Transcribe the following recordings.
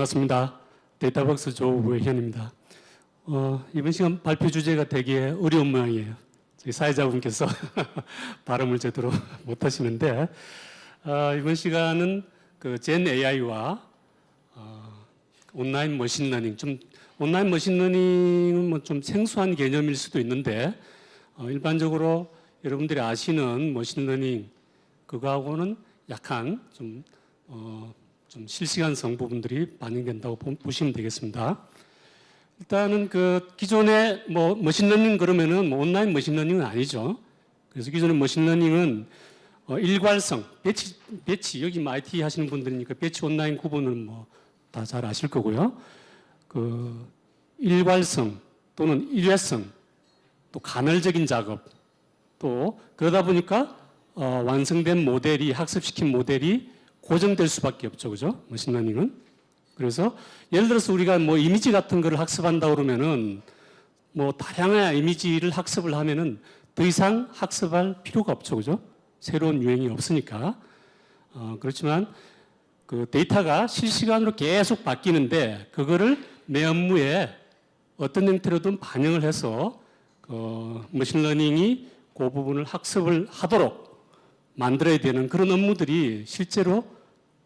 반갑습니다. 데이터박스 조우부의 현입니다. 이번 시간 발표 주제가 되게 어려운 모양이에요. 저희 사회자분께서 발음을 제대로 못하시는데 이번 시간은 그 젠 AI와 온라인 머신러닝, 온라인 머신러닝은 뭐 좀 생소한 개념일 수도 있는데 일반적으로 여러분들이 아시는 머신러닝 그거하고는 약간 좀 실시간성 부분들이 반영된다고 보시면 되겠습니다. 일단은 그 기존의 머신러닝 그러면은 온라인 머신러닝은 아니죠. 그래서 기존의 머신러닝은 일괄성, 배치 여기 IT 하시는 분들이니까 배치 온라인 구분을 다 잘 아실 거고요. 그 일괄성 또는 일회성 또 간헐적인 작업 또 그러다 보니까 완성된 모델이 학습시킨 모델이 고정될 수밖에 없죠, 그죠? 머신러닝은. 그래서 예를 들어서 우리가 이미지 같은 거를 학습한다 그러면은 다양한 이미지를 학습을 하면은 더 이상 학습할 필요가 없죠, 그죠? 새로운 유행이 없으니까. 그렇지만 그 데이터가 실시간으로 계속 바뀌는데 그거를 내 업무에 어떤 형태로든 반영을 해서 머신러닝이 그 부분을 학습을 하도록 만들어야 되는 그런 업무들이 실제로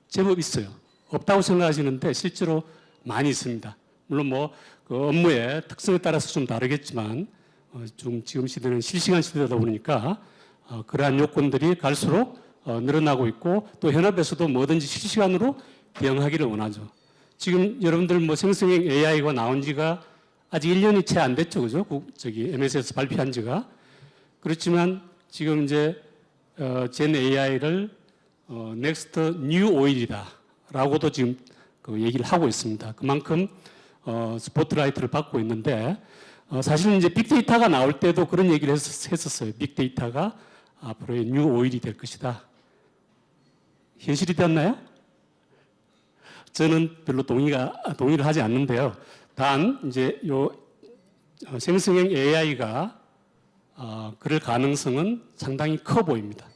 제법 있어요. 없다고 생각하시는데 실제로 많이 있습니다. 물론 그 업무의 특성에 따라서 좀 다르겠지만 지금 시대는 실시간 시대다 보니까 그러한 요건들이 갈수록 늘어나고 있고 또 현업에서도 뭐든지 실시간으로 대응하기를 원하죠. 지금 여러분들 생성형 AI가 나온 지가 아직 1년이 채 안 됐죠, 그죠? MS에서 발표한 지가. 그렇지만 지금 이제 젠 AI를 넥스트 뉴 오일이다 라고도 지금 그 얘기를 하고 있습니다. 그만큼 스포트라이트를 받고 있는데 사실은 이제 빅데이터가 나올 때도 그런 얘기를 했었어요. 빅데이터가 앞으로의 뉴 오일이 될 것이다. 현실이 되었나요? 저는 별로 동의를 하지 않는데요. 단 이제 요 생성형 AI가 그럴 가능성은 상당히 커 보입니다.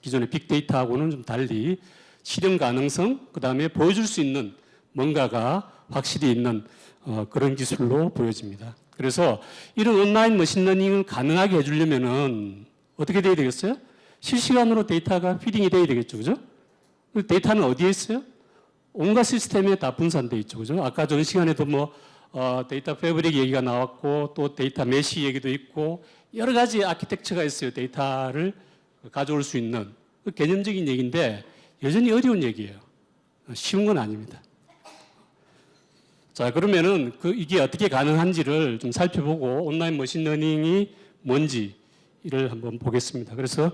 기존의 빅데이터하고는 좀 달리 실현 가능성, 그 다음에 보여줄 수 있는 뭔가가 확실히 있는 그런 기술로 보여집니다. 그래서 이런 온라인 머신러닝을 가능하게 해주려면은 어떻게 돼야 되겠어요? 실시간으로 데이터가 피딩이 돼야 되겠죠, 그죠? 데이터는 어디에 있어요? 온갖 시스템에 다 분산되어 있죠, 그죠? 아까 전 시간에도 데이터 패브릭 얘기가 나왔고 또 데이터 메시 얘기도 있고 여러 가지 아키텍처가 있어요. 데이터를 가져올 수 있는 개념적인 얘기인데 여전히 어려운 얘기예요. 쉬운 건 아닙니다. 자, 그러면은 이게 어떻게 가능한지를 좀 살펴보고 온라인 머신러닝이 뭔지를 한번 보겠습니다. 그래서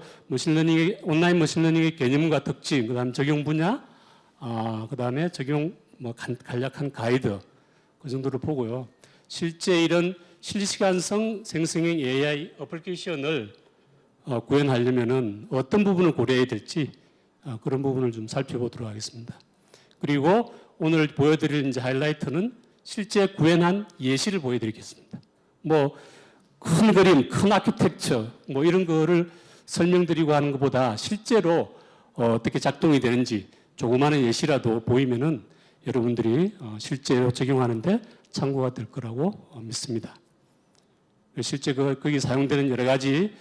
온라인 머신러닝의 개념과 특징, 그다음 적용 분야, 그다음에 적용 간략한 가이드 그 정도를 보고요. 실제 이런 실시간성 생성형 AI 어플리케이션을 구현하려면은 어떤 부분을 고려해야 될지 그런 부분을 좀 살펴보도록 하겠습니다. 그리고 오늘 보여드릴 이제 하이라이트는 실제 구현한 예시를 보여드리겠습니다. 큰 그림, 큰 아키텍처 이런 거를 설명드리고 하는 것보다 실제로 어떻게 작동이 되는지 조그마한 예시라도 보이면은 여러분들이 실제로 적용하는데 참고가 될 거라고 믿습니다. 실제 거기 사용되는 여러 가지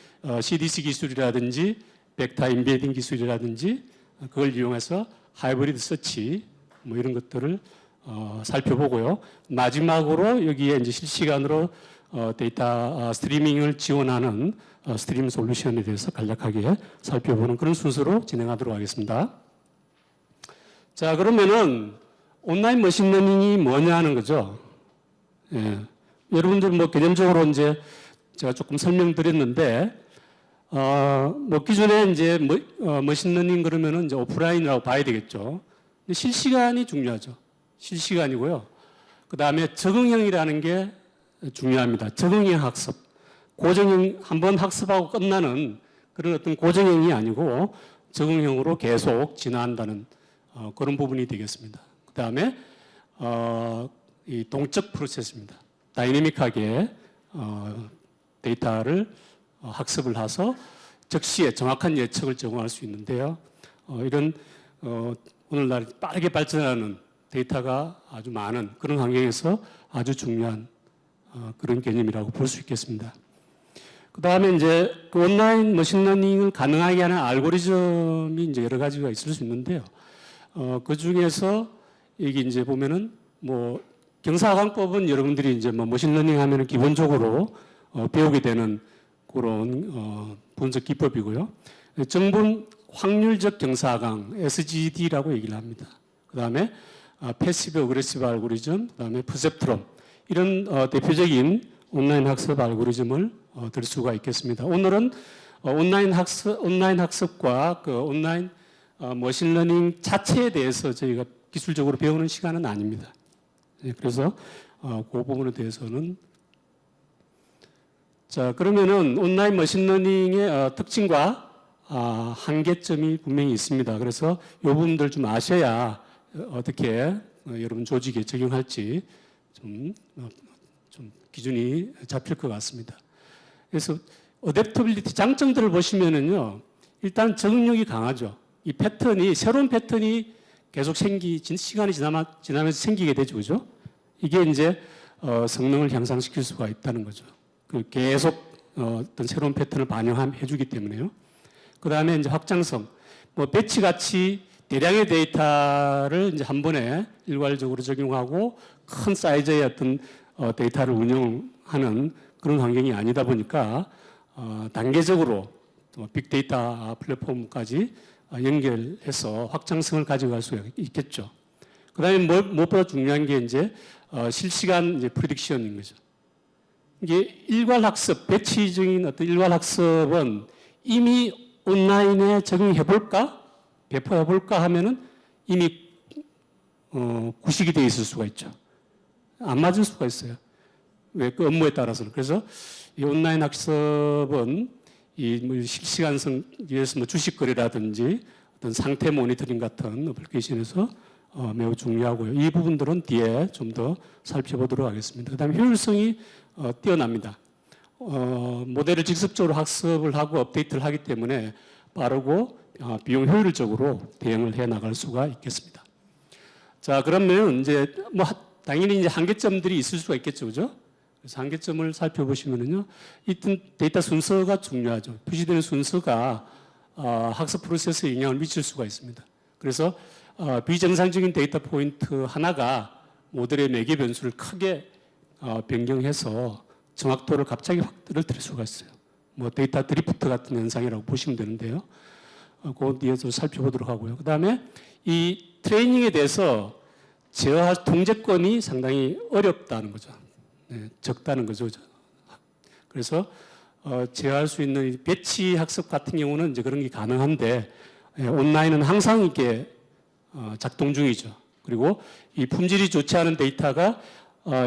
CDC 기술이라든지 벡터 인베딩 기술이라든지 그걸 이용해서 하이브리드 서치 이런 것들을 살펴보고요. 마지막으로 여기에 이제 실시간으로 데이터 스트리밍을 지원하는 스트림 솔루션에 대해서 간략하게 살펴보는 그런 순서로 진행하도록 하겠습니다. 자, 그러면은 온라인 머신러닝이 뭐냐 하는 거죠. 예. 여러분들 개념적으로 이제 제가 조금 설명드렸는데, 기존에 이제 머신러닝 그러면은 이제 오프라인이라고 봐야 되겠죠. 근데 실시간이 중요하죠. 실시간이고요. 그 다음에 적응형이라는 게 중요합니다. 적응형 학습. 고정형, 한번 학습하고 끝나는 그런 어떤 고정형이 아니고 적응형으로 계속 진화한다는 그런 부분이 되겠습니다. 그 다음에 이 동적 프로세스입니다. 다이내믹하게 데이터를 학습을 해서 즉시에 정확한 예측을 제공할 수 있는데요. 이런 오늘날 빠르게 발전하는 데이터가 아주 많은 그런 환경에서 아주 중요한 그런 개념이라고 볼 수 있겠습니다. 그 다음에 이제 그 온라인 머신러닝을 가능하게 하는 알고리즘이 이제 여러 가지가 있을 수 있는데요. 그 중에서 여기 이제 보면은 뭐 경사관법은 여러분들이 이제 뭐 머신러닝 하면은 기본적으로 배우게 되는 그런 분석 기법이고요. 정분 확률적 경사강 SGD라고 얘기를 합니다. 그 다음에 패시브 어그레시브 알고리즘, 그 다음에 퍼셉트론 이런 대표적인 온라인 학습 알고리즘을 들 수가 있겠습니다. 오늘은 온라인 학습과 그 온라인 머신러닝 자체에 대해서 저희가 기술적으로 배우는 시간은 아닙니다. 그래서 그 부분에 대해서는 자 그러면은 온라인 머신러닝의 특징과 한계점이 분명히 있습니다. 그래서 이 부분들 좀 아셔야 어떻게 여러분 조직에 적용할지 좀 기준이 잡힐 것 같습니다. 그래서 어댑터빌리티 장점들을 보시면은요, 일단 적응력이 강하죠. 이 패턴이 새로운 패턴이 계속 시간이 지나면서 생기게 되죠, 그죠? 이게 이제 성능을 향상시킬 수가 있다는 거죠. 그 계속 어떤 새로운 패턴을 반영해주기 때문에요. 그 다음에 이제 확장성, 뭐 배치 같이 대량의 데이터를 이제 한 번에 일괄적으로 적용하고 큰 사이즈의 어떤 데이터를 운영하는 그런 환경이 아니다 보니까 단계적으로 빅데이터 플랫폼까지 연결해서 확장성을 가져갈 수가 있겠죠. 그 다음에 무엇보다 중요한 게 이제 실시간 이제 프리딕션인 거죠. 이게 일괄학습, 배치적인 어떤 일괄학습은 이미 온라인에 적용해볼까? 배포해볼까 하면은 이미 구식이 되어 있을 수가 있죠. 안 맞을 수가 있어요. 왜? 그 업무에 따라서는. 그래서 이 온라인 학습은 이 뭐 실시간성 위해서 뭐 주식거래라든지 어떤 상태 모니터링 같은 어플리케이션에서 매우 중요하고요. 이 부분들은 뒤에 좀 더 살펴보도록 하겠습니다. 그 다음에 효율성이 뛰어납니다. 모델을 직접적으로 학습을 하고 업데이트를 하기 때문에 빠르고 비용 효율적으로 대응을 해 나갈 수가 있겠습니다. 자, 그러면 이제 뭐 당연히 이제 한계점들이 있을 수가 있겠죠, 그죠? 그래서 한계점을 살펴보시면은요, 일단 데이터 순서가 중요하죠. 표시되는 순서가 학습 프로세스에 영향을 미칠 수가 있습니다. 그래서 비정상적인 데이터 포인트 하나가 모델의 매개 변수를 크게 변경해서 정확도를 갑자기 확 떨어뜨릴 수가 있어요. 뭐 데이터 드리프트 같은 현상이라고 보시면 되는데요. 그 뒤에서 살펴보도록 하고요. 그 다음에 이 트레이닝에 대해서 제어할 통제권이 상당히 어렵다는 거죠. 네, 적다는 거죠. 그래서 제어할 수 있는 배치 학습 같은 경우는 이제 그런 게 가능한데 온라인은 항상 이게 작동 중이죠. 그리고 이 품질이 좋지 않은 데이터가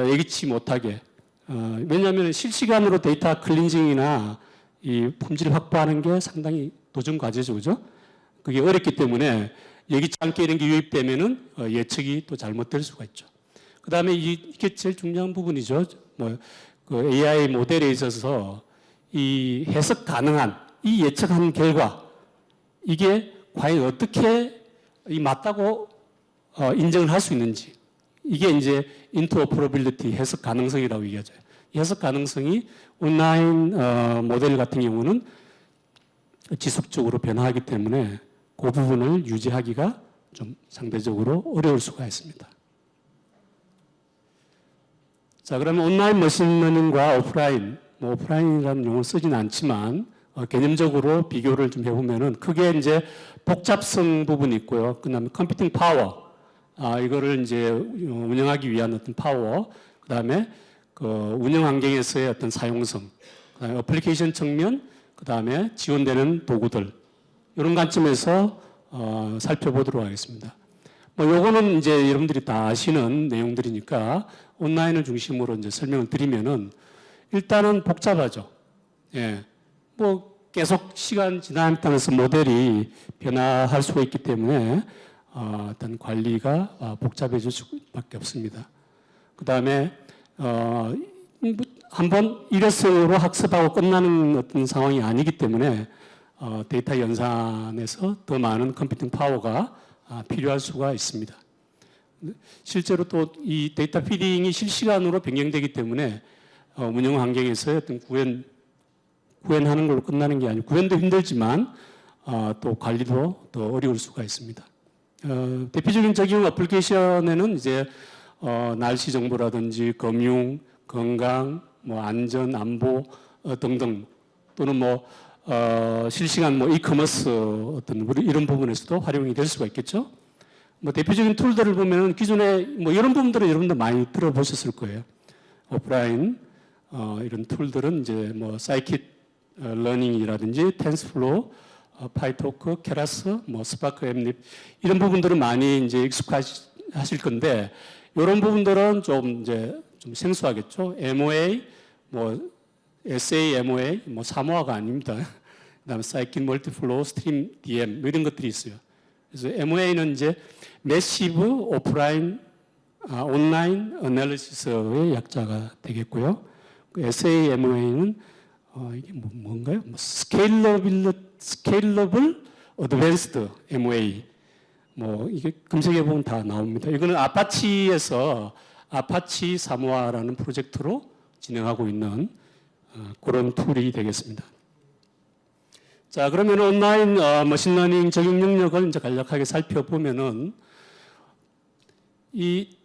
예기치 못하게 왜냐하면 실시간으로 데이터 클린징이나 이 품질을 확보하는 게 상당히 도전 과제죠, 그죠? 그게 어렵기 때문에 예기치 않게 이런 게 유입되면은 예측이 또 잘못될 수가 있죠. 그 다음에 이게 제일 중요한 부분이죠. 그 AI 모델에 있어서 이 해석 가능한 이 예측한 결과 이게 과연 어떻게 맞다고 인정을 할 수 있는지 이게 이제 인터오퍼러빌리티 해석 가능성이라고 얘기하죠. 해석 가능성이 온라인 모델 같은 경우는 지속적으로 변화하기 때문에 그 부분을 유지하기가 좀 상대적으로 어려울 수가 있습니다. 자, 그러면 온라인 머신러닝과 오프라인, 뭐 오프라인이라는 용어를 쓰진 않지만 개념적으로 비교를 좀 해보면은 크게 이제 복잡성 부분이 있고요. 그다음에 컴퓨팅 파워, 이거를 이제 운영하기 위한 어떤 파워, 그다음에 그 운영 환경에서의 어떤 사용성, 그다음에 어플리케이션 측면, 그다음에 지원되는 도구들 이런 관점에서 살펴보도록 하겠습니다. 뭐 요거는 이제 여러분들이 다 아시는 내용들이니까 온라인을 중심으로 이제 설명을 드리면은 일단은 복잡하죠. 예. 뭐 계속 시간 지남에 따라서 모델이 변화할 수가 있기 때문에 어떤 관리가 복잡해질 수밖에 없습니다. 그 다음에 한번 일회성으로 학습하고 끝나는 어떤 상황이 아니기 때문에 데이터 연산에서 더 많은 컴퓨팅 파워가 필요할 수가 있습니다. 실제로 또 이 데이터 피딩이 실시간으로 변경되기 때문에 운영 환경에서 어떤 구현하는 걸로 끝나는 게 아니고 구현도 힘들지만 또 관리도 더 어려울 수가 있습니다. 대표적인 적용 어플리케이션에는 이제 날씨 정보라든지 금융, 건강, 뭐 안전, 안보 등등 또는 뭐 실시간 뭐 이커머스 어떤 이런 부분에서도 활용이 될 수가 있겠죠. 뭐 대표적인 툴들을 보면 기존에 뭐 이런 부분들은 여러분들 많이 들어보셨을 거예요. 오프라인 이런 툴들은 이제 뭐 사이킷 러닝이라든지 텐스플로우, 파이토크, 케라스, 뭐 스파크 앱립 이런 부분들은 많이 이제 익숙하실 건데 이런 부분들은 좀 이제 좀 생소하겠죠. MOA, 뭐 SAMOA, 뭐 사모아가 아닙니다. 그다음에 사이킷 멀티플로우, 스트림 DM 뭐 이런 것들이 있어요. 그래서 MOA는 이제 매시브 오프라인 온라인 어널리시스의 약자가 되겠고요. 그 SAMOA는 이게 뭔가요? 뭐 스케일러블 어드밴스드 MOA. 뭐 이게 검색해 보면 다 나옵니다. 이거는 아파치에서 아파치 사모아라는 프로젝트로 진행하고 있는 그런 툴이 되겠습니다. 자, 그러면 온라인 머신러닝 적용 영역을 이제 간략하게 살펴보면은 이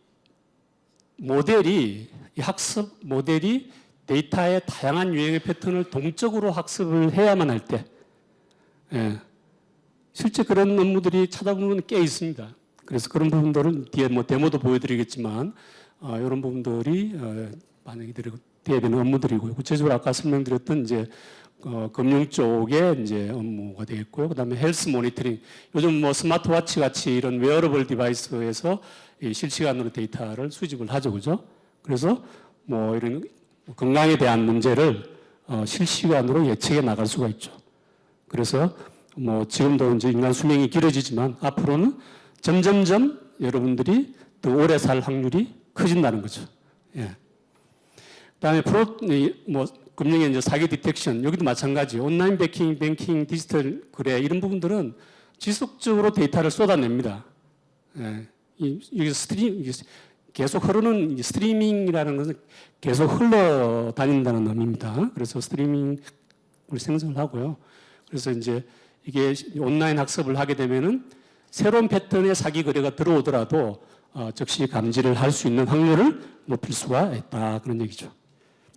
모델이 이 학습 모델이 데이터의 다양한 유형의 패턴을 동적으로 학습을 해야만 할 때, 실제 그런 업무들이 찾아보면 꽤 있습니다. 그래서 그런 부분들은 뒤에 뭐 데모도 보여드리겠지만, 이런 부분들이 반영이 돼야 되는 업무들이고요. 구체적으로 아까 설명드렸던 이제 금융 쪽에 이제 업무가 되겠고요. 그다음에 헬스 모니터링. 요즘 뭐 스마트워치 같이 이런 웨어러블 디바이스에서 실시간으로 데이터를 수집을 하죠, 그죠? 그래서 뭐 이런 건강에 대한 문제를 실시간으로 예측해 나갈 수가 있죠. 그래서 뭐 지금도 이제 인간 수명이 길어지지만 앞으로는 점점점 여러분들이 더 오래 살 확률이 커진다는 거죠. 예. 그다음에 뭐 금융의 이제 사기 디텍션 여기도 마찬가지. 온라인 뱅킹, 디지털 거래 이런 부분들은 지속적으로 데이터를 쏟아냅니다. 예. 이게 계속 흐르는 스트리밍이라는 것은 계속 흘러 다닌다는 의미입니다. 그래서 스트리밍을 생성을 하고요. 그래서 이제 이게 온라인 학습을 하게 되면은 새로운 패턴의 사기 거래가 들어오더라도 즉시 감지를 할 수 있는 확률을 높일 수가 있다 그런 얘기죠.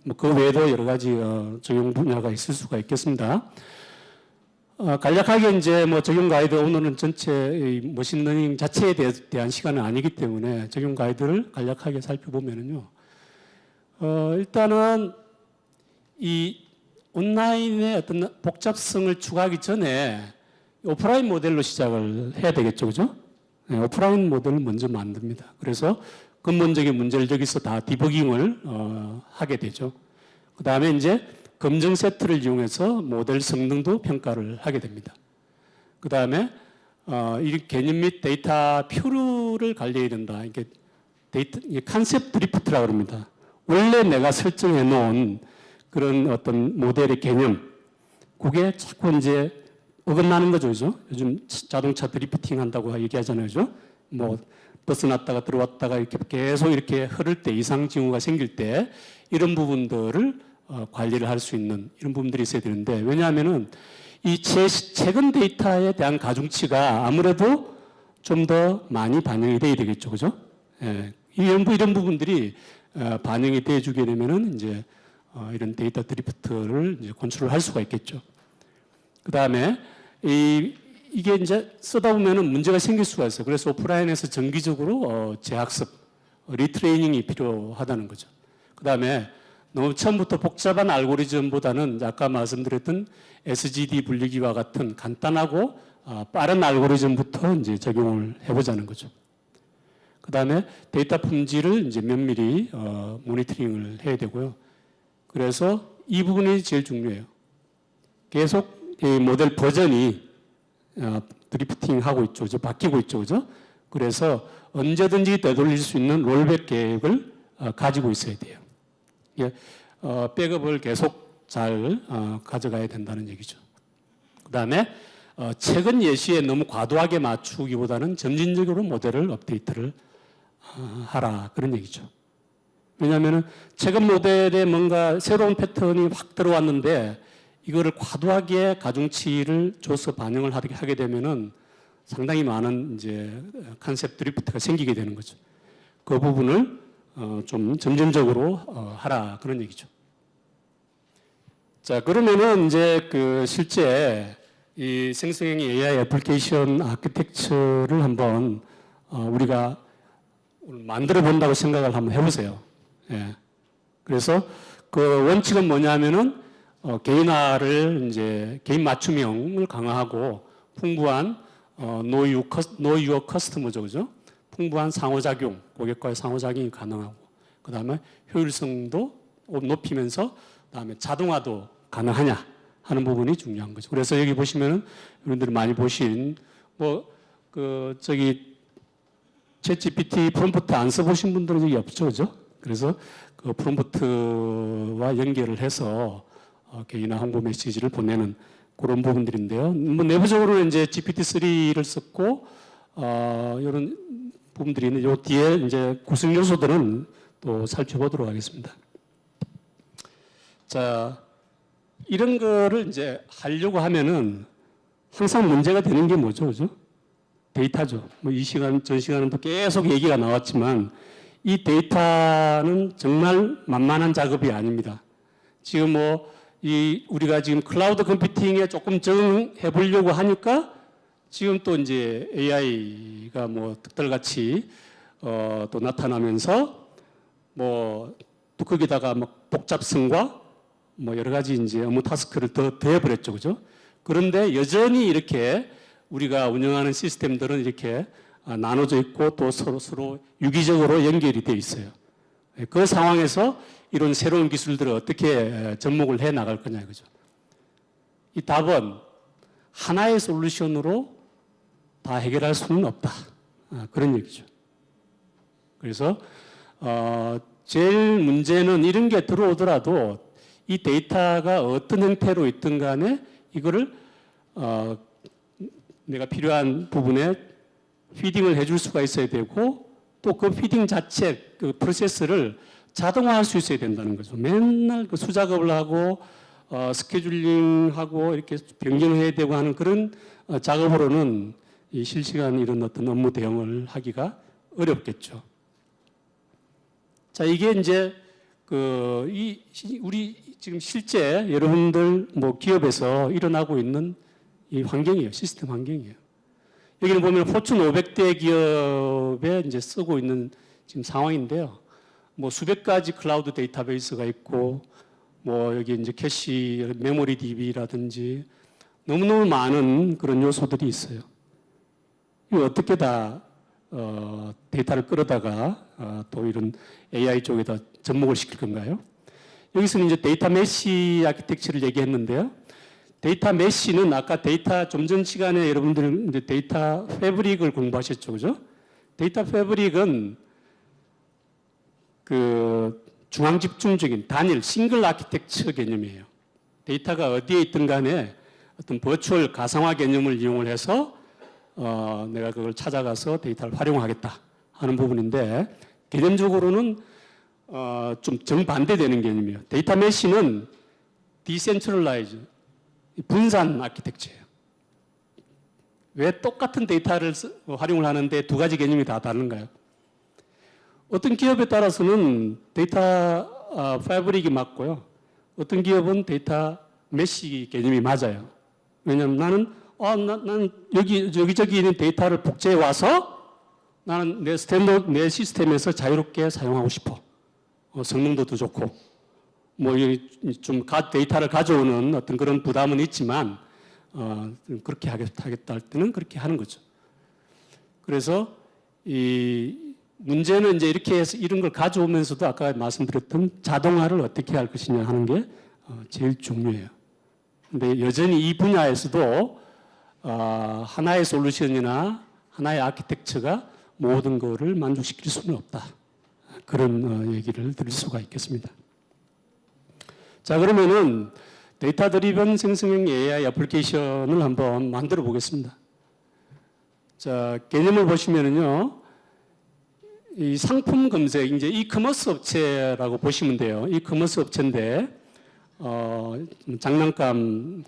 뭐 그 외에도 여러 가지 적용 분야가 있을 수가 있겠습니다. 간략하게 이제 뭐 적용 가이드 오늘은 전체 머신러닝 자체에 대한 시간은 아니기 때문에 적용 가이드를 간략하게 살펴보면은요. 일단은 이 온라인의 어떤 복잡성을 추가하기 전에 오프라인 모델로 시작을 해야 되겠죠, 그죠? 네, 오프라인 모델을 먼저 만듭니다. 그래서 근본적인 문제를 여기서 다 디버깅을 하게 되죠. 그 다음에 이제 검증 세트를 이용해서 모델 성능도 평가를 하게 됩니다. 그 다음에 이 개념 및 데이터 표류를 관리해야 된다. 이게 컨셉 드리프트라고 합니다. 원래 내가 설정해 놓은 그런 어떤 모델의 개념, 그게 자꾸 이제 어긋나는 거죠, 그죠? 요즘 자동차 드리프팅 한다고 얘기하잖아요, 그죠? 뭐 버스 났다가 들어왔다가 이렇게 계속 이렇게 흐를 때 이상 징후가 생길 때 이런 부분들을 관리를 할 수 있는 이런 부분들이 있어야 되는데 왜냐하면은 이 최근 데이터에 대한 가중치가 아무래도 좀 더 많이 반영이 돼야 되겠죠, 그죠? 예, 이런 부분들이 반영이 돼주게 되면은 이제 이런 데이터 드리프트를 이제 컨트롤할 수가 있겠죠. 그 다음에 이게 이제 쓰다 보면은 문제가 생길 수가 있어요. 그래서 오프라인에서 정기적으로 재학습, 리트레이닝이 필요하다는 거죠. 그 다음에 너무 처음부터 복잡한 알고리즘보다는 아까 말씀드렸던 SGD 분리기와 같은 간단하고 빠른 알고리즘부터 이제 적용을 해보자는 거죠. 그 다음에 데이터 품질을 이제 면밀히 모니터링을 해야 되고요. 그래서 이 부분이 제일 중요해요. 계속 이 모델 버전이 드리프팅하고 있죠, 그죠? 바뀌고 있죠, 그죠? 그래서 언제든지 되돌릴 수 있는 롤백 계획을 가지고 있어야 돼요. 예, 백업을 계속 잘 가져가야 된다는 얘기죠. 그 다음에 최근 예시에 너무 과도하게 맞추기보다는 점진적으로 모델을 업데이트를 하라 그런 얘기죠. 왜냐하면 최근 모델에 뭔가 새로운 패턴이 확 들어왔는데 이거를 과도하게 가중치를 줘서 반영을 하게 되면은 상당히 많은 이제 컨셉 드리프트가 생기게 되는 거죠. 그 부분을 좀 점진적으로 하라 그런 얘기죠. 자, 그러면은 이제 그 실제 이 생성형 AI 애플리케이션 아키텍처를 한번 우리가 만들어 본다고 생각을 한번 해보세요. 예. 그래서 그 원칙은 뭐냐면은 개인화를 이제 개인 맞춤형을 강화하고 풍부한 know your customer죠, 그죠? 풍부한 상호작용, 고객과의 상호작용이 가능하고, 그 다음에 효율성도 높이면서, 그 다음에 자동화도 가능하냐 하는 부분이 중요한 거죠. 그래서 여기 보시면은 여러분들이 많이 보신 챗GPT 프롬프트 안 써보신 분들은 여기 없죠, 그죠? 그래서 그 프롬프트와 연결을 해서 개인화 홍보 메시지를 보내는 그런 부분들인데요. 뭐 내부적으로는 이제 GPT-3를 썼고, 이런 부분들이 있는 요 뒤에 이제 구성 요소들은 또 살펴보도록 하겠습니다. 자, 이런 거를 이제 하려고 하면은 항상 문제가 되는 게 뭐죠, 그죠? 데이터죠. 뭐 이 시간, 전 시간에도 계속 얘기가 나왔지만 이 데이터는 정말 만만한 작업이 아닙니다. 지금 우리가 지금 클라우드 컴퓨팅에 조금 적응해 보려고 하니까 지금 또 이제 AI가 득달같이 또 나타나면서 또 거기다가 복잡성과 여러 가지 이제 업무 타스크를 더 더해버렸죠, 그죠? 그런데 여전히 이렇게 우리가 운영하는 시스템들은 이렇게 나눠져 있고 또 서로 유기적으로 연결이 돼 있어요. 그 상황에서 이런 새로운 기술들을 어떻게 접목을 해 나갈 거냐 이거죠. 이 답은 하나의 솔루션으로 다 해결할 수는 없다. 그런 얘기죠. 그래서 제일 문제는 이런 게 들어오더라도 이 데이터가 어떤 형태로 있든 간에 이거를 내가 필요한 부분에 피딩을 해줄 수가 있어야 되고 또 그 피딩 자체 그 프로세스를 자동화할 수 있어야 된다는 거죠. 맨날 그 수작업을 하고 스케줄링하고 이렇게 변경해야 되고 하는 그런 작업으로는 이 실시간 이런 어떤 업무 대응을 하기가 어렵겠죠. 자, 이게 이제 우리 지금 실제 여러분들 기업에서 일어나고 있는 이 환경이에요. 시스템 환경이에요. 여기는 보면 포춘 500대 기업에 이제 쓰고 있는 지금 상황인데요. 수백 가지 클라우드 데이터베이스가 있고, 여기 이제 캐시, 메모리 DB라든지 너무너무 많은 그런 요소들이 있어요. 이거 어떻게 다 데이터를 끌어다가 또 이런 AI 쪽에다 접목을 시킬 건가요? 여기서는 이제 데이터 메시 아키텍처를 얘기했는데요. 데이터 메시는 아까 좀 전 시간에 여러분들 이제 데이터 패브릭을 공부하셨죠, 그죠? 데이터 패브릭은 그 중앙 집중적인 단일 싱글 아키텍처 개념이에요. 데이터가 어디에 있든 간에 어떤 버추얼 가상화 개념을 이용을 해서 내가 그걸 찾아가서 데이터를 활용하겠다 하는 부분인데 개념적으로는 좀 정반대되는 개념이에요. 데이터 메시는 디센트럴라이즈 분산 아키텍처예요. 왜 똑같은 데이터를 활용을 하는데 두 가지 개념이 다 다른가요? 어떤 기업에 따라서는 데이터 패브릭이 맞고요. 어떤 기업은 데이터 메시 개념이 맞아요. 왜냐하면 나는 여기저기 있는 데이터를 복제해 와서 나는 내 시스템에서 자유롭게 사용하고 싶어. 성능도 더 좋고. 좀 데이터를 가져오는 어떤 그런 부담은 있지만, 그렇게 하겠다 할 때는 그렇게 하는 거죠. 그래서 이 문제는 이제 이렇게 해서 이런 걸 가져오면서도 아까 말씀드렸던 자동화를 어떻게 할 것이냐 하는 게 제일 중요해요. 근데 여전히 이 분야에서도 하나의 솔루션이나 하나의 아키텍처가 모든 것을 만족시킬 수는 없다. 그런 얘기를 드릴 수가 있겠습니다. 자, 그러면은 데이터 드리븐 생성형 AI 애플리케이션을 한번 만들어 보겠습니다. 자, 개념을 보시면은요, 이 상품 검색, 이제 이커머스 업체라고 보시면 돼요. 이커머스 업체인데, 장난감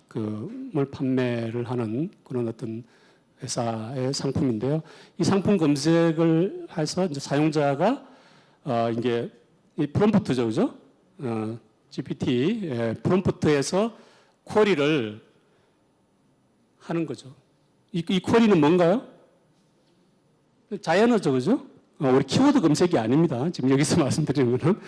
물 판매를 하는 그런 어떤 회사의 상품인데요. 이 상품 검색을 해서 이제 사용자가, 이제 이 프롬프트죠, 그죠? GPT, 프롬프트에서 쿼리를 하는 거죠. 이 쿼리는 뭔가요? 자연어죠, 그죠? 우리 키워드 검색이 아닙니다. 지금 여기서 말씀드리는 거는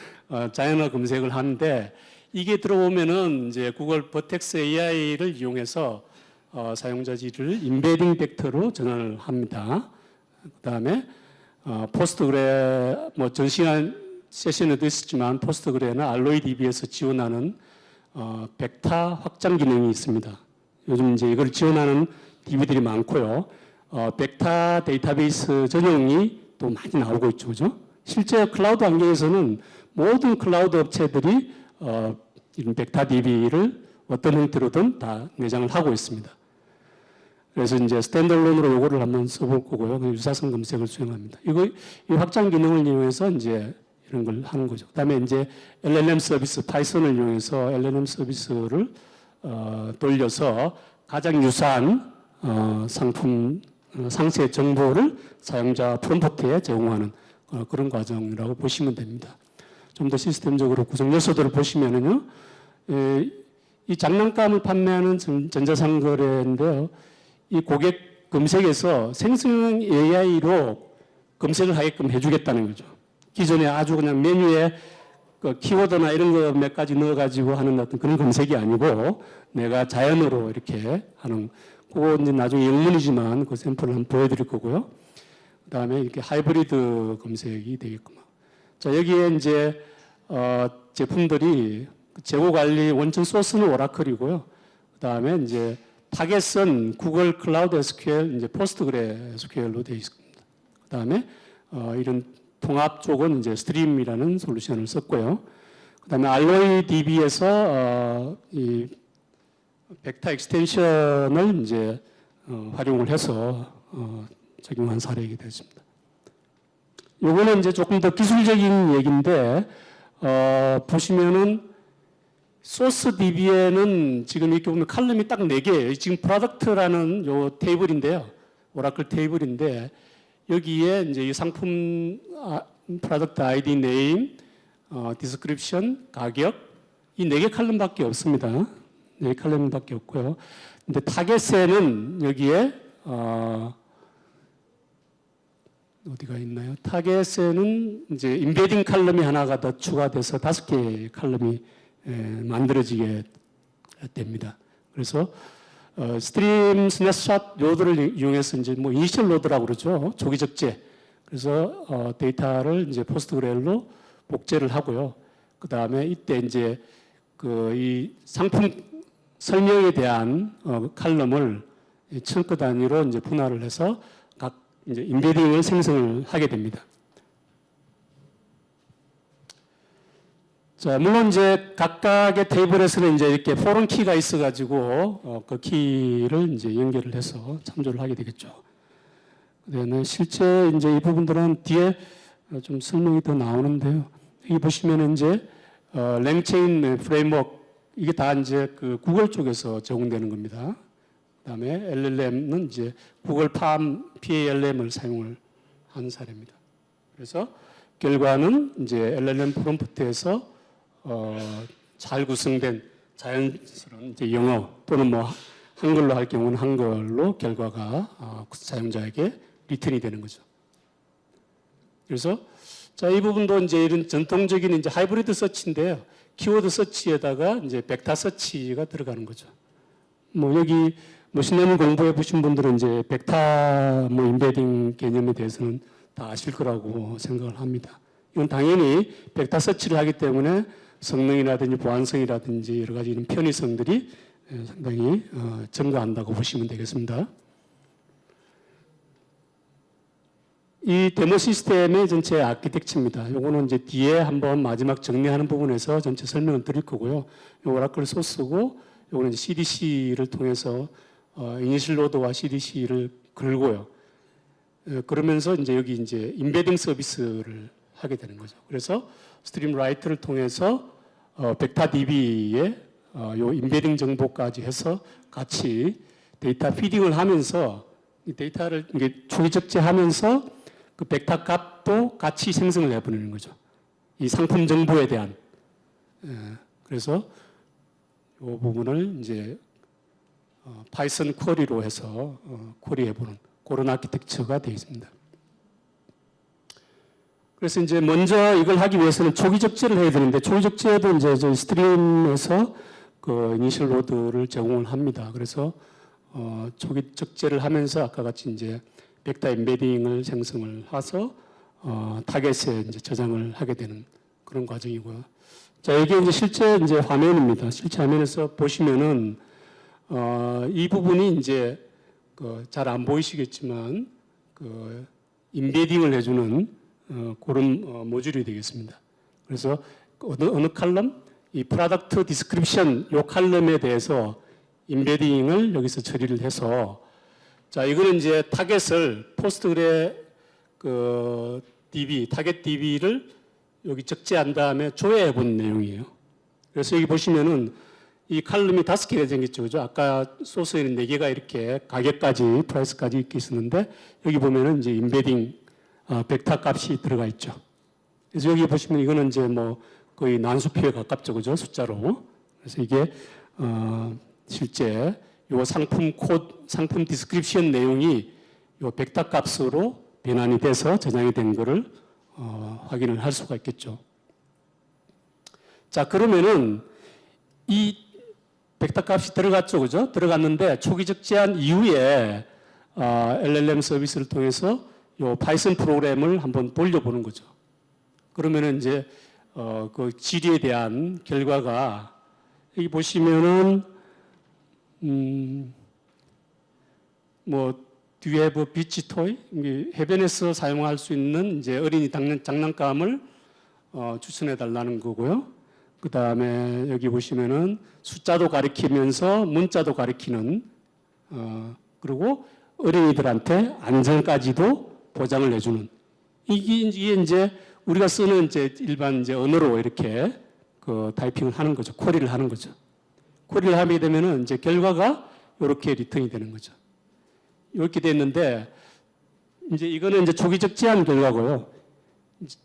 자연어 검색을 하는데 이게 들어오면은 이제 구글 버텍스 AI를 이용해서 사용자 지를 인베딩 벡터로 전환을 합니다. 그다음에 포스트그레 전 시간 세션에도 있었지만 포스트그레나 알로이DB에서 지원하는 벡터 확장 기능이 있습니다. 요즘 이제 이걸 지원하는 DB들이 많고요. 벡터 데이터베이스 전용이 또 많이 나오고 있죠, 그죠? 실제 클라우드 환경에서는 모든 클라우드 업체들이 이런 벡터 DB를 어떤 형태로든 다 내장을 하고 있습니다. 그래서 이제 스탠드얼론으로 요거를 한번 써볼 거고요. 유사성 검색을 수행합니다. 이 확장 기능을 이용해서 이제 이런 걸 하는 거죠. 그다음에 이제 LLM 서비스, 파이썬을 이용해서 LLM 서비스를 돌려서 가장 유사한 상품 상세 정보를 사용자 프롬프트에 제공하는 그런 과정이라고 보시면 됩니다. 좀 더 시스템적으로 구성 요소들을 보시면은요, 이 장난감을 판매하는 전자상거래인데요, 이 고객 검색에서 생성형 AI로 검색을 하게끔 해주겠다는 거죠. 기존에 아주 그냥 메뉴에 그 키워드나 이런 거 몇 가지 넣어가지고 하는 어떤 그런 검색이 아니고 내가 자연어로 이렇게 하는, 그거 이제 나중에 영문이지만 그 샘플을 한번 보여드릴 거고요. 그 다음에 이렇게 하이브리드 검색이 되겠구만. 자, 여기에 이제, 제품들이 재고 관리 원천 소스는 오라클이고요. 그 다음에 이제 타겟은 구글 클라우드 SQL, 이제 포스트그레 SQL로 되어 있습니다. 그 다음에, 이런 통합 쪽은 이제 스트림이라는 솔루션을 썼고요. 그 다음에 알로이DB에서, 이 벡터 익스텐션을 이제 활용을 해서 적용한 사례이게 되었습니다. 요거는 이제 조금 더 기술적인 얘기인데 보시면은 소스 DB에는 지금 이렇게 보면 칼럼이 딱 4개예요. 지금 프로덕트라는 요 테이블인데요. 오라클 테이블인데 여기에 이제 이 상품 프로덕트 아이디 네임, 디스크립션, 가격 이 4개 칼럼밖에 없습니다. 4개 칼럼밖에 없고요. 근데 타겟에는 여기에 어디가 있나요? 타겟에는 이제 인베딩 칼럼이 하나가 더 추가돼서 5개의 칼럼이 만들어지게 됩니다. 그래서 스트림 스냅샷 로드를 이용해서 이제 뭐 이니셜 로드라고 그러죠. 조기 적재. 그래서 데이터를 이제 포스트그레일로 복제를 하고요. 그 다음에 이때 이제 이 상품 설명에 대한 칼럼을 층크 단위로 이제 분할을 해서 각 이제 인베딩을 생성을 하게 됩니다. 자, 물론 이제 각각의 테이블에서는 이제 이렇게 포럼 키가 있어가지고 그 키를 이제 연결을 해서 참조를 하게 되겠죠. 그다음에 실제 이제 이 부분들은 뒤에 좀 설명이 더 나오는데요. 여기 보시면 이제 랭체인 프레임워크 이게 다 이제 그 구글 쪽에서 제공되는 겁니다. 그다음에 LLM은 이제 구글 PALM을 사용을 한 사례입니다. 그래서 결과는 이제 LLM 프롬프트에서 잘 구성된 자연스러운 이제 영어 또는 뭐 한글로 할 경우는 한글로 결과가 사용자에게 리턴이 되는 거죠. 그래서 자, 이 부분도 이제 이런 전통적인 이제 하이브리드 서치인데요. 키워드 서치에다가 이제 벡터 서치가 들어가는 거죠. 뭐 여기 머신러닝 공부해 보신 분들은 이제 벡터 뭐 인베딩 개념에 대해서는 다 아실 거라고 생각을 합니다. 이건 당연히 벡터 서치를 하기 때문에 성능이라든지 보안성이라든지 여러 가지 이런 편의성들이 상당히 증가한다고 보시면 되겠습니다. 이 데모 시스템의 전체 아키텍처입니다. 요거는 이제 뒤에 한번 마지막 정리하는 부분에서 전체 설명을 드릴 거고요. 요 오라클 소스고 요거는 이제 CDC를 통해서 이니셜 로드와 CDC를 걸고요. 그러면서 이제 여기 이제 임베딩 서비스를 하게 되는 거죠. 그래서 스트림 라이트를 통해서 벡터 DB에 요 임베딩 정보까지 해서 같이 데이터 피딩을 하면서 이 데이터를 이게 초기 적재하면서 그 벡터 값도 같이 생성을 해버리는 거죠. 이 상품 정보에 대한. 그래서 이 부분을 이제 파이썬 쿼리로 해서 쿼리해보는 그런 아키텍처가 되어 있습니다. 그래서 이제 먼저 이걸 하기 위해서는 초기 적재를 해야 되는데 초기 적재도 이제 저희 스트림에서 그 이니셜 로드를 제공을 합니다. 그래서 초기 적재를 하면서 아까 같이 이제 벡터 엠베딩을 생성을 해서 타겟에 이제 저장을 하게 되는 그런 과정이고요. 자, 이게 이제 실제 이제 화면입니다. 실제 화면에서 보시면은 이 부분이 이제 잘 안 보이시겠지만 그 임베딩을 해주는 그런 모듈이 되겠습니다. 그래서 어느 칼럼 이 프로덕트 디스크립션 요 칼럼에 대해서 임베딩을 여기서 처리를 해서 자 이거는 이제 타겟을 포스트그레 그 DB 타겟 DB를 여기 적재한 다음에 조회해 본 내용이에요. 그래서 여기 보시면은 이 칼럼이 5개가 생겼죠. 그죠? 아까 소스에는 4개가 이렇게 가격까지, 프라이스까지 이렇게 있었는데 여기 보면은 이제 임베딩 벡터 값이 들어가 있죠. 그래서 여기 보시면 이거는 이제 뭐 거의 난수표에 가깝죠. 그죠? 숫자로. 그래서 이게 실제 요 상품 코드, 상품 디스크립션 내용이 요 벡터 값으로 변환이 돼서 저장이 된 거를 확인을 할 수가 있겠죠. 자, 그러면은 이 벡터 값이 들어갔죠. 그죠? 들어갔는데 초기 적재한 이후에 LLM 서비스를 통해서 요 파이썬 프로그램을 한번 돌려보는 거죠. 그러면은 이제 그 질의에 대한 결과가 여기 보시면은 뭐 Do you have a beach toy? 해변에서 사용할 수 있는 이제 어린이 장난감을 추천해 달라는 거고요. 그 다음에 여기 보시면은 숫자도 가리키면서 문자도 가리키는 그리고 어린이들한테 안전까지도 보장을 해주는 이게 이제 우리가 쓰는 이제 일반 이제 언어로 이렇게 그 타이핑을 하는 거죠. 쿼리를 하는 거죠. 쿼리를 하게 되면은 이제 결과가 이렇게 리턴이 되는 거죠. 이렇게 됐는데 이제 이거는 이제 초기 적재한 결과고요.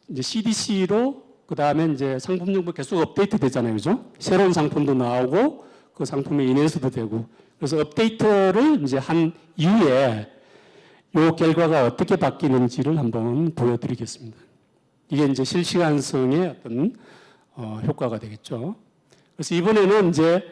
이제 CDC로 그 다음에 이제 상품 정보 계속 업데이트 되잖아요. 그죠? 새로운 상품도 나오고 그 상품에 인해서도 되고 그래서 업데이트를 이제 한 이후에 이 결과가 어떻게 바뀌는지를 한번 보여드리겠습니다. 이게 이제 실시간성의 어떤 효과가 되겠죠. 그래서 이번에는 이제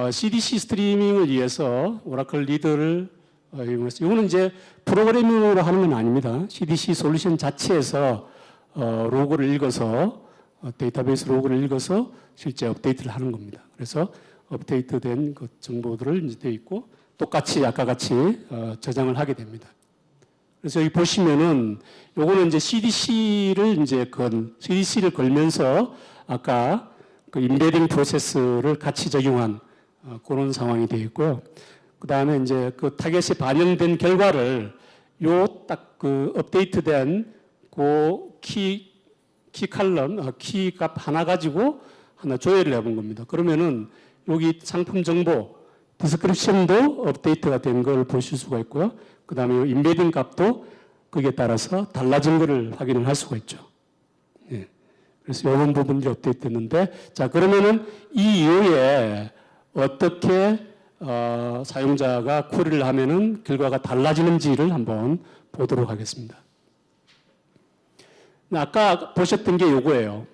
CDC 스트리밍을 위해서 오라클 리더를 이용해서 이거는 이제 프로그래밍으로 하는 건 아닙니다. CDC 솔루션 자체에서 로그를 읽어서 데이터베이스 로그를 읽어서 실제 업데이트를 하는 겁니다. 그래서 업데이트된 그 정보들을 이제 되어 있고 똑같이 아까 같이 저장을 하게 됩니다. 그래서 여기 보시면은 요거는 이제 CDC를 걸면서 아까 그 임베딩 프로세스를 같이 적용한 그런 상황이 되어 있고요. 그 다음에 이제 그 타겟에 반영된 결과를 요 딱 그 업데이트된 그 키 칼럼, 키 값 하나 가지고 하나 조회를 해본 겁니다. 그러면은 여기 상품 정보, 디스크립션도 업데이트가 된 걸 보실 수가 있고요. 그 다음에 임베딩 값도 거기에 따라서 달라진 것을 확인을 할 수가 있죠. 예. 그래서 이런 부분들이 업데이트 됐는데, 자, 그러면은 이 이후에 어떻게 사용자가 쿼리를 하면은 결과가 달라지는지를 한번 보도록 하겠습니다. 아까 보셨던 게 요거예요.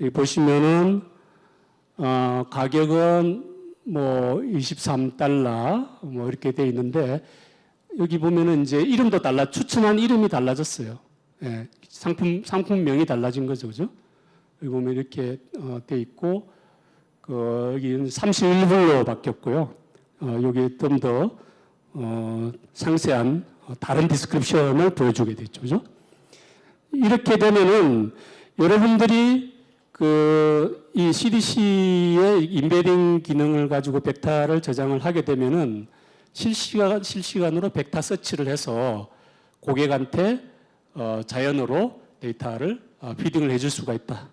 여기 보시면은 가격은 뭐 23달러 뭐 이렇게 돼 있는데 여기 보면은 이제 이름도 추천한 이름이 달라졌어요. 예, 상품명이 달라진 거죠, 그죠? 여기 보면 이렇게 돼 있고 여기 31불로 바뀌었고요. 여기 좀 더 상세한 다른 디스크립션을 보여주게 됐죠, 그죠? 이렇게 되면은 여러분들이 이 CDC의 임베딩 기능을 가지고 벡터를 저장을 하게 되면은 실시간으로 벡터 서치를 해서 고객한테 자연으로 데이터를 피딩을 해줄 수가 있다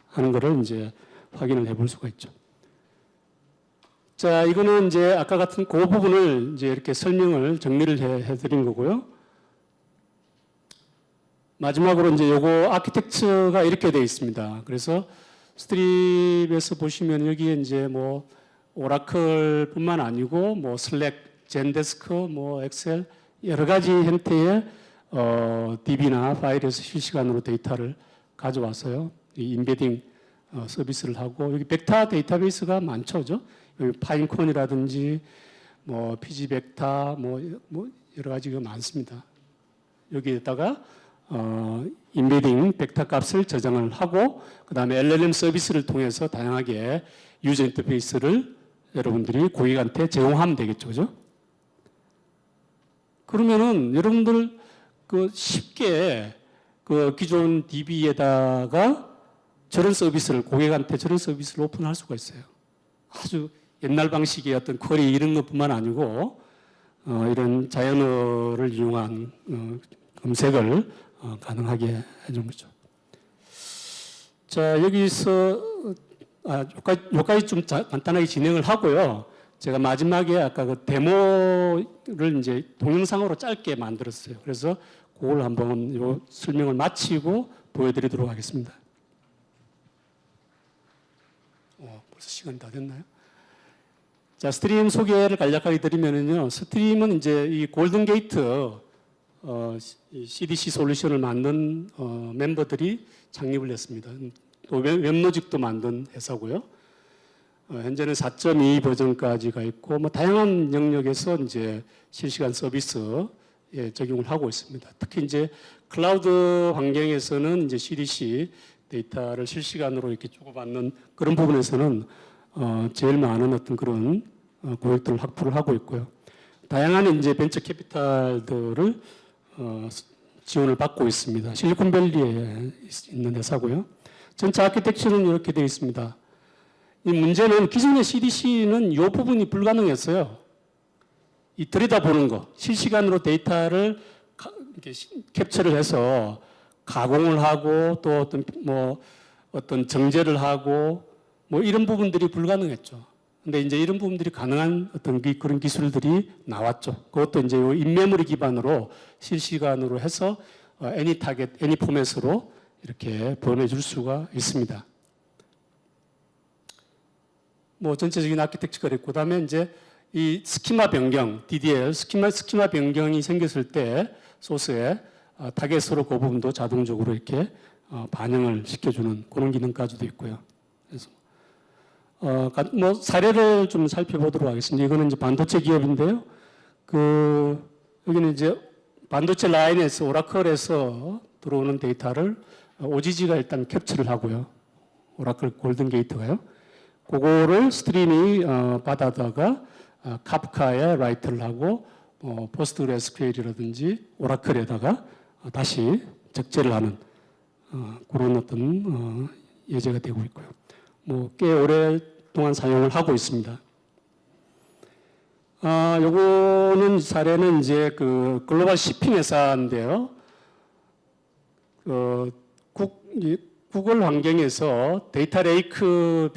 하는 것을 이제 확인을 해볼 수가 있죠. 자, 이거는 이제 아까 같은 그 부분을 이제 이렇게 설명을 정리를 해드린 거고요. 마지막으로 이제 요거 아키텍처가 이렇게 되어 있습니다. 그래서 스트립에서 보시면 여기에 이제 뭐 오라클뿐만 아니고 뭐 슬랙, 젠데스크, 뭐 엑셀 여러 가지 형태의 DB나 파일에서 실시간으로 데이터를 가져와서요. 이 인베딩 서비스를 하고 여기 벡터 데이터베이스가 많죠, 그죠? 여기 파인콘이라든지 뭐 피지벡터 뭐 여러 가지가 많습니다. 여기에다가 인베딩 벡터 값을 저장을 하고 그다음에 LLM 서비스를 통해서 다양하게 유저 인터페이스를 여러분들이 고객한테 제공하면 되겠죠, 그죠? 그러면은 여러분들 그 쉽게 그 기존 DB에다가 저런 서비스를 고객한테 저런 서비스를 오픈할 수가 있어요. 아주 옛날 방식의 어떤 쿼리 이런 것뿐만 아니고 이런 자연어를 이용한 검색을 가능하게 해준 거죠. 자, 여기서 여기까지 좀 간단하게 진행을 하고요. 제가 마지막에 아까 그 데모를 이제 동영상으로 짧게 만들었어요. 그래서 그걸 한번 요 설명을 마치고 보여드리도록 하겠습니다. 벌써 시간이 다 됐나요? 자, 스트림 소개를 간략하게 드리면은요. 스트림은 이제 이 골든 게이트 CDC 솔루션을 만든 멤버들이 창립을 했습니다. 또 웹로직도 만든 회사고요. 현재는 4.2 버전까지가 있고 뭐 다양한 영역에서 이제 실시간 서비스에 적용을 하고 있습니다. 특히 이제 클라우드 환경에서는 이제 CDC 데이터를 실시간으로 이렇게 주고받는 그런 부분에서는 제일 많은 어떤 그런 고객들을 확보를 하고 있고요. 다양한 이제 벤처 캐피탈들을 지원을 받고 있습니다. 실리콘밸리에 있는 회사고요. 전체 아키텍처는 이렇게 되어 있습니다. 이 문제는 기존의 CDC는 이 부분이 불가능했어요. 이 들여다보는 거, 실시간으로 데이터를 이렇게 캡처를 해서 가공을 하고 또 어떤 정제를 하고 뭐 이런 부분들이 불가능했죠. 근데 이제 이런 부분들이 가능한 어떤 그런 기술들이 나왔죠. 그것도 이제 인메모리 기반으로 실시간으로 해서 애니 타겟, 애니 포맷으로 이렇게 보내줄 수가 있습니다. 뭐 전체적인 아키텍처가 있고, 그다음에 이제 이 스키마 변경, DDL 스키마 변경이 생겼을 때 소스에 타겟으로 그 부분도 자동적으로 이렇게 반영을 시켜주는 그런 기능까지도 있고요. 그래서 뭐 사례를 좀 살펴보도록 하겠습니다. 이거는 이제 반도체 기업인데요. 여기는 이제 반도체 라인에서 오라클에서 들어오는 데이터를 OGG가 일단 캡처를 하고요. 오라클 골든 게이트가요. 그거를 스트림이 받아다가 카프카에 라이트를 하고 포스트그레스QL이라든지 오라클에다가 다시 적재를 하는 그런 어떤 예제가 되고 있고요. 뭐 꽤 오랫동안 사용을 하고 있습니다. 요거는 사례는 이제 그 글로벌 시핑 회사인데요. 구글 환경에서 데이터 레이크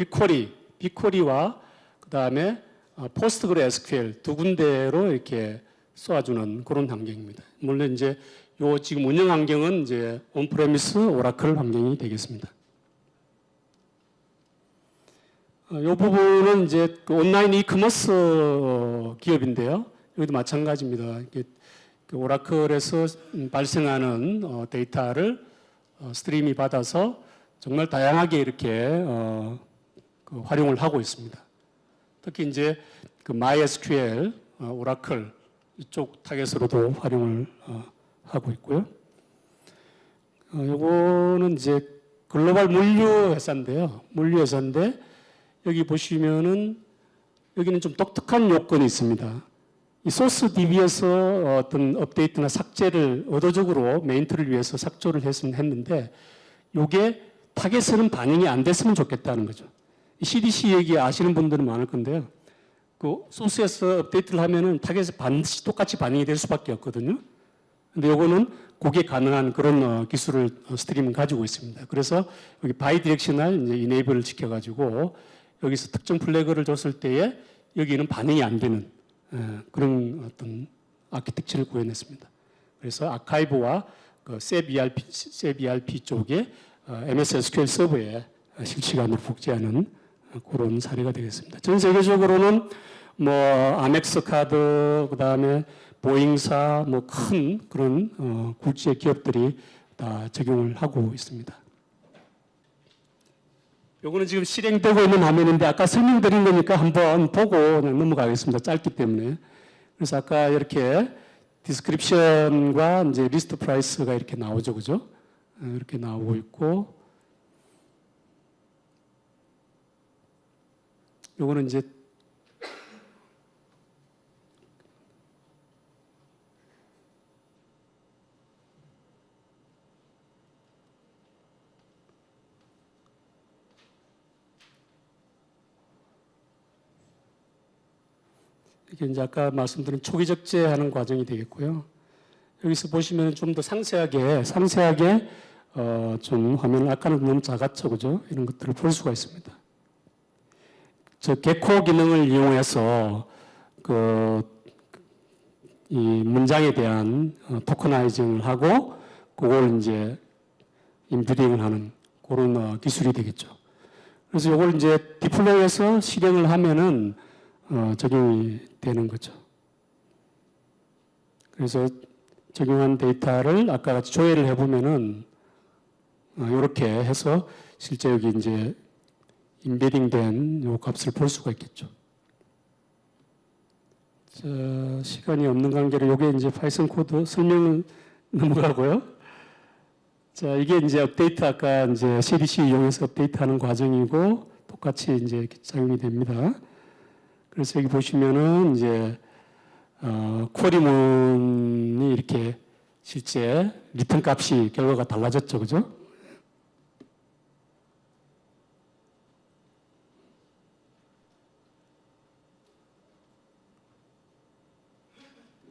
빅쿼리와 그다음에 포스트그레스QL 두 군데로 이렇게 쏘아주는 그런 환경입니다. 물론 이제 요 지금 운영 환경은 이제 온프레미스 오라클 환경이 되겠습니다. 이 부분은 이제 그 온라인 이커머스 기업인데요. 여기도 마찬가지입니다. 그 오라클에서 발생하는 데이터를 스트림이 받아서 정말 다양하게 이렇게 그 활용을 하고 있습니다. 특히 이제 그 MySQL, 오라클 이쪽 타겟으로도 활용을 하고 있고요. 요거는 이제 글로벌 물류 회사인데요. 물류 회사인데 여기 보시면은 여기는 좀 독특한 요건이 있습니다. 이 소스 DB에서 어떤 업데이트나 삭제를 의도적으로 메인트를 위해서 삭제를 했는데 이게 타겟에는 반영이 안 됐으면 좋겠다는 거죠. CDC 얘기 아시는 분들은 많을 건데요. 그 소스에서 업데이트를 하면은 타겟에 반드시 똑같이 반영이 될 수밖에 없거든요. 근데 요거는 그게 가능한 그런 기술을 스트림은 가지고 있습니다. 그래서 여기 바이 디렉셔널 이제 이네이블을 시켜가지고 여기서 특정 플래그를 줬을 때에 여기는 반응이 안 되는 그런 어떤 아키텍처를 구현했습니다. 그래서 아카이브와 그 SAP 쪽에 MS SQL 서버에 실시간으로 복제하는 그런 사례가 되겠습니다. 전 세계적으로는 뭐 아멕스 카드, 그다음에 보잉사, 뭐 큰 그런 국제 기업들이 다 적용을 하고 있습니다. 요거는 지금 실행되고 있는 화면인데 아까 설명드린 거니까 한번 보고 그냥 넘어가겠습니다. 짧기 때문에. 그래서 아까 이렇게 디스크립션과 이제 리스트 프라이스가 이렇게 나오죠, 그죠? 이렇게 나오고 있고, 요거는 이제 이게 이제 아까 말씀드린 초기 적재하는 과정이 되겠고요. 여기서 보시면 좀 더 상세하게 좀 화면을 아까는 너무 작았죠, 그죠? 이런 것들을 볼 수가 있습니다. 저 개코 기능을 이용해서 이 문장에 대한 토커나이징을 하고 그걸 이제 인퓨딩을 하는 그런 기술이 되겠죠. 그래서 이걸 이제 디플로이해서 실행을 하면은 적용이 되는 거죠. 그래서 적용한 데이터를 아까 같이 조회를 해보면은 이렇게 해서 실제 여기 이제 인베딩된 요 값을 볼 수가 있겠죠. 자, 시간이 없는 관계로 요게 이제 파이썬 코드 설명을 넘어가고요. 자, 이게 이제 업데이트 아까 이제 CDC 이용해서 업데이트하는 과정이고 똑같이 이제 이렇게 작용이 됩니다. 그래서 여기 보시면은 이제 쿼리문이 이렇게 실제 리턴 값이 결과가 달라졌죠, 그죠?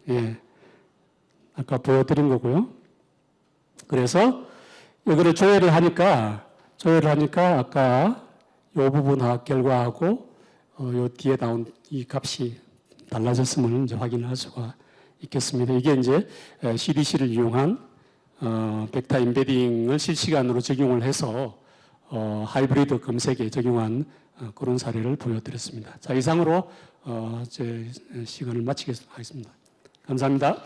예, 아까 보여드린 거고요. 그래서 이거를 조회를 하니까 아까 이 부분 결과하고 요 뒤에 나온 이 값이 달라졌음을 이제 확인할 수가 있겠습니다. 이게 이제 CDC를 이용한 벡터 인베딩을 실시간으로 적용을 해서 하이브리드 검색에 적용한 그런 사례를 보여드렸습니다. 자, 이상으로 제 시간을 마치겠습니다. 감사합니다.